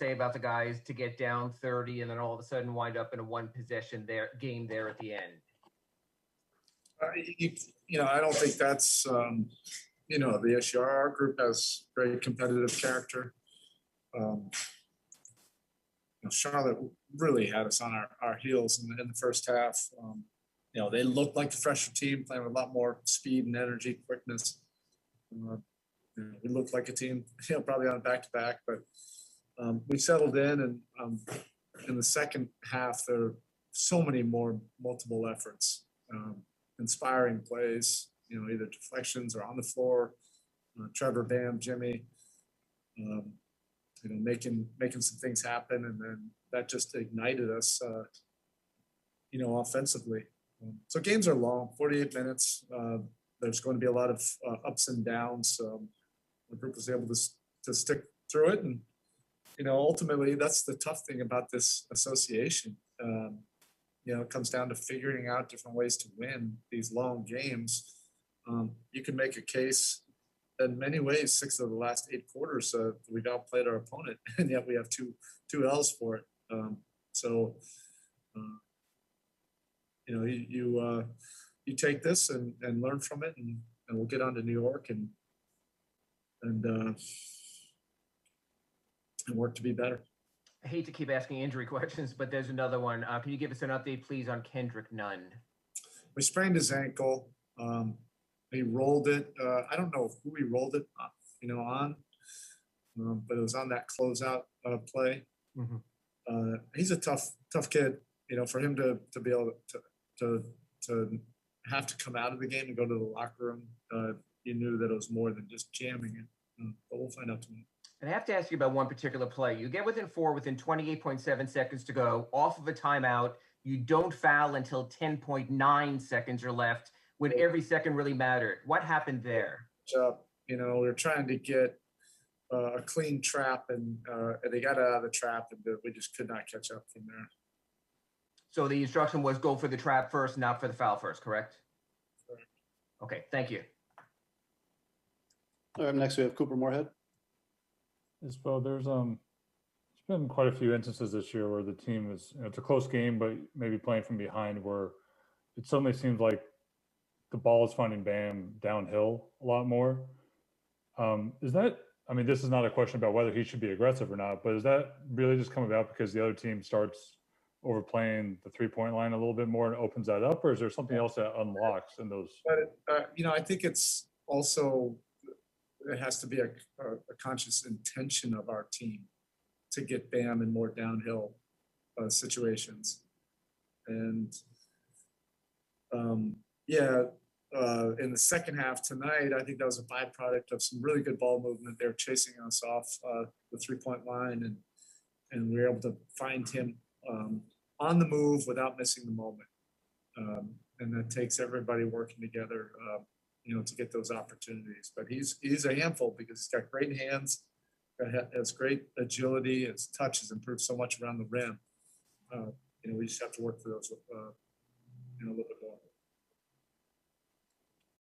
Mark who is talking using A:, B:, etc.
A: say about the guys to get down 30 and then all of a sudden wind up in a one possession game there at the end?
B: I don't think that's, the issue. Our group has very competitive character. Charlotte really had us on our heels in the first half. They looked like the fresher team, playing with a lot more speed and energy, quickness. We looked like a team, probably on a back-to-back, but we settled in, and in the second half, there are so many more multiple efforts, inspiring plays, either deflections or on the floor. Trevor, Bam, Jimmy, making some things happen, and then that just ignited us, offensively. So games are long, 48 minutes. There's going to be a lot of ups and downs. The group was able to stick through it, and ultimately that's the tough thing about this association. It comes down to figuring out different ways to win these long games. You can make a case in many ways. 6 of the last 8 quarters, we've outplayed our opponent, and yet we have two L's for it. You take this and learn from it, and we'll get on to New York and work to be better.
A: I hate to keep asking injury questions, but there's another one. Can you give us an update, please, on Kendrick Nunn?
B: We sprained his ankle. He rolled it. I don't know who he rolled it, on, but it was on that closeout play. Mm-hmm. He's a tough kid. For him to be able to have to come out of the game and go to the locker room, you knew that it was more than just jamming it. But we'll find out tonight.
A: And I have to ask you about one particular play. You get within 4 within 28.7 seconds to go off of a timeout. You don't foul until 10.9 seconds are left when every second really mattered. What happened there?
B: We were trying to get a clean trap, and they got out of the trap, and we just could not catch up from there.
A: So the instruction was go for the trap first, not for the foul first, correct?
B: Correct.
A: Okay, thank you.
C: All right, next we have Cooper Moorhead.
D: Yes, well, there's been quite a few instances this year where the team is, it's a close game, but maybe playing from behind, where it suddenly seems like the ball is finding Bam downhill a lot more. This is not a question about whether he should be aggressive or not, but is that really just come about because the other team starts overplaying the 3-point line a little bit more and opens that up, or is there something else that unlocks in those?
B: But I think it's also, it has to be a conscious intention of our team to get Bam in more downhill situations. And in the second half tonight, I think that was a byproduct of some really good ball movement. They were chasing us off the 3-point line, and we were able to find him on the move without missing the moment. And that takes everybody working together, to get those opportunities. But he's a handful because he's got great hands, has great agility. His touch has improved so much around the rim. We just have to work for those, a little bit